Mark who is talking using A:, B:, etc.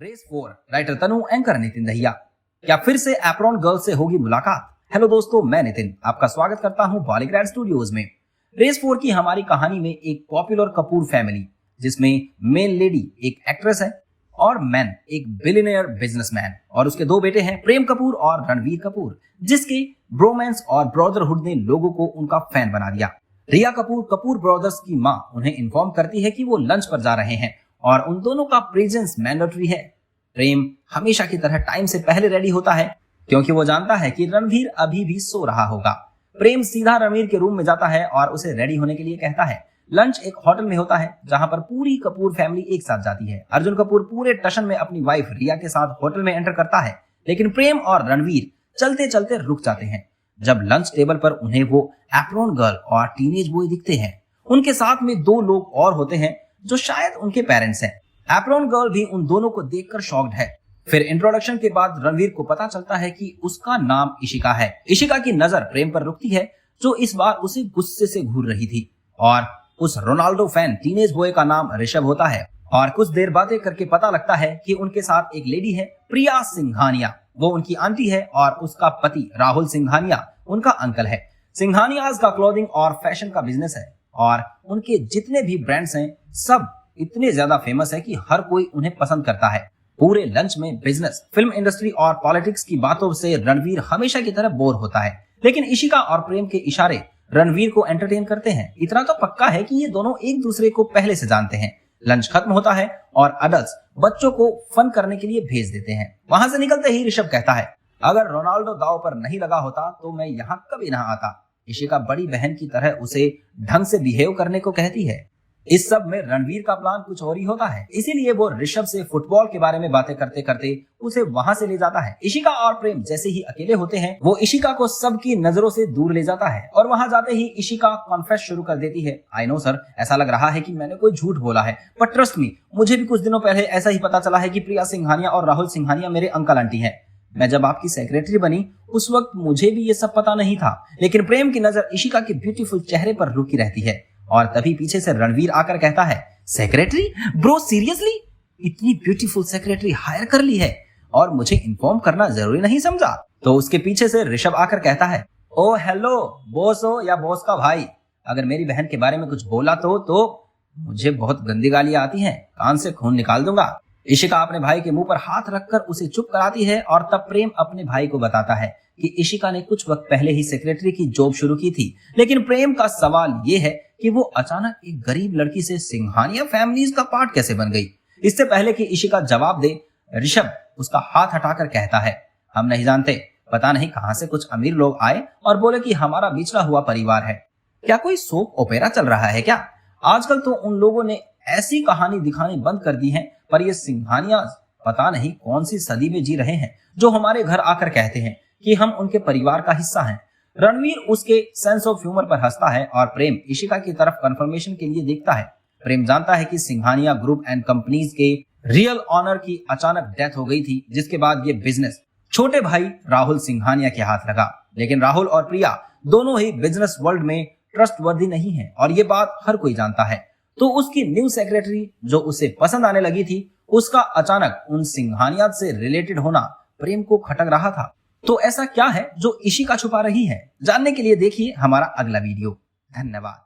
A: Race 4 writer तनु, anchor Nitin Dahiya. क्या फिर से एप्रॉन गर्ल से होगी मुलाकात? हेलो दोस्तों, मैं नितिन आपका स्वागत करता हूं बॉलीग्रैड स्टूडियोज में। रेस 4 की हमारी कहानी में एक पॉपुलर कपूर फैमिली, जिसमें मेन लेडी एक एक्ट्रेस है और मैन एक बिलियनियर बिजनेसमैन, और उसके दो बेटे हैं, प्रेम कपूर और रणवीर कपूर, जिसके ब्रोमांस और ब्रदरहुड ने लोगों को उनका फैन बना दिया। रिया कपूर, कपूर ब्रदर्स की मां, उन्हें इन्फॉर्म करती है कि वो लंच पर जा रहे हैं और उन दोनों का प्रेजेंस मैंडेटरी है। प्रेम हमेशा की तरह टाइम से पहले रेडी होता है क्योंकि वो जानता है कि रणवीर अभी भी सो रहा होगा। प्रेम सीधा रणवीर के रूम में जाता है और उसे रेडी होने के लिए कहता है। लंच एक होटल में होता है जहां पर पूरी कपूर फैमिली एक साथ जाती है। अर्जुन कपूर पूरे टशन में अपनी वाइफ रिया के साथ होटल में एंटर करता है, लेकिन प्रेम और रणवीर चलते चलते रुक जाते हैं जब लंच टेबल पर उन्हें वो एप्रॉन गर्ल और टीनेज बॉय दिखते हैं। उनके साथ में दो लोग और होते हैं जो शायद उनके पेरेंट्स हैं। एप्रॉन गर्ल भी उन दोनों को देखकर शॉक्ड है। फिर इंट्रोडक्शन के बाद रणवीर को पता चलता है कि उसका नाम इशिका है। इशिका की नजर प्रेम पर रुकती है जो इस बार उसे गुस्से से घूर रही थी, और उस रोनाल्डो फैन टीनेज बॉय का नाम ऋषभ होता है। और कुछ देर बातें करके पता लगता है कि उनके साथ एक लेडी है, प्रिया सिंघानिया। वो उनकी आंटी है और उसका पति राहुल सिंघानिया उनका अंकल है। सिंघानियाज का क्लोथिंग और फैशन का बिजनेस है और उनके जितने भी ब्रांड्स हैं सब इतने ज्यादा फेमस है कि हर कोई उन्हें पसंद करता है। पूरे लंच में बिजनेस, फिल्म इंडस्ट्री और पॉलिटिक्स की बातों से रणवीर हमेशा की तरह बोर होता है, लेकिन इशिका और प्रेम के इशारे रणवीर को एंटरटेन करते हैं। इतना तो पक्का है कि ये दोनों एक दूसरे को पहले से जानते हैं। लंच खत्म होता है और अडल्ट्स बच्चों को फन करने के लिए भेज देते हैं। वहां से निकलते ही ऋषभ कहता है, अगर रोनाल्डो दाव पर नहीं लगा होता तो मैं यहाँ कभी ना आता। इशिका बड़ी बहन की तरह उसे ढंग से बिहेव करने को कहती है। इस सब में रणवीर का प्लान कुछ और ही होता है, इसीलिए वो ऋषभ से फुटबॉल के बारे में बातें करते करते उसे वहां से ले जाता है। इशिका और प्रेम जैसे ही अकेले होते हैं, वो इशिका को सबकी नजरों से दूर ले जाता है और वहां जाते ही इशिका कॉन्फेस शुरू कर देती है। आई नो सर, ऐसा लग रहा है कि मैंने कोई झूठ बोला है, पर ट्रस्ट मी, मुझे भी कुछ दिनों पहले ऐसा ही पता चला है कि प्रिया सिंघानिया और राहुल सिंघानिया मेरे अंकल आंटी हैं। मैं जब आपकी सेक्रेटरी बनी उस वक्त मुझे भी ये सब पता नहीं था। लेकिन प्रेम की नजर इशिका के ब्यूटीफुल चेहरे पर रुकी रहती है और तभी पीछे से रणवीर आकर कहता है, सेक्रेटरी ब्रो, सीरियसली इतनी ब्यूटीफुल सेक्रेटरी हायर कर ली है और मुझे इन्फॉर्म करना जरूरी नहीं समझा? तो उसके पीछे से ऋषभ आकर कहता है, ओ हेलो बॉस हो या बॉस का भाई, अगर मेरी बहन के बारे में कुछ बोला तो मुझे बहुत गंदी गालियां आती हैं, कान से खून निकाल दूंगा। इशिका अपने भाई के मुंह पर हाथ रखकर उसे चुप कराती है और तब प्रेम अपने भाई को बताता है कि इशिका ने कुछ वक्त पहले ही सेक्रेटरी की जॉब शुरू की थी। लेकिन प्रेम का सवाल ये है कि वो अचानक एक गरीब लड़की से सिंघानिया फैमिलीज का पार्ट कैसे बन गई। इससे पहले कि इशिका जवाब दे, ऋषभ उसका हाथ हटाकर कहता है, हम नहीं जानते, पता नहीं कहां से कुछ अमीर लोग आए और बोले कि हमारा बिछड़ा हुआ परिवार है। क्या कोई सोप ओपेरा चल रहा है क्या? आजकल तो उन लोगों ने ऐसी कहानी दिखानी बंद कर दी है, पर ये सिंघानिया पता नहीं कौन सी सदी में जी रहे हैं जो हमारे घर आकर कहते हैं कि हम उनके परिवार का हिस्सा हैं। रणवीर उसके सेंस ऑफ ह्यूमर पर हंसता है और प्रेम इशिका की तरफ कंफर्मेशन के लिए देखता है। प्रेम जानता है कि सिंघानिया ग्रुप एंड कंपनीज के रियल ऑनर की अचानक डेथ हो गई थी, जिसके बाद ये बिजनेस छोटे भाई राहुल सिंघानिया के हाथ लगा। लेकिन राहुल और प्रिया दोनों ही बिजनेस वर्ल्ड में ट्रस्टवर्दी नहीं है और ये बात हर कोई जानता है। तो उसकी न्यू सेक्रेटरी जो उसे पसंद आने लगी थी, उसका अचानक उन सिंघानिया से रिलेटेड होना प्रेम को खटक रहा था। तो ऐसा क्या है जो इशिका छुपा रही है? जानने के लिए देखिए हमारा अगला वीडियो। धन्यवाद।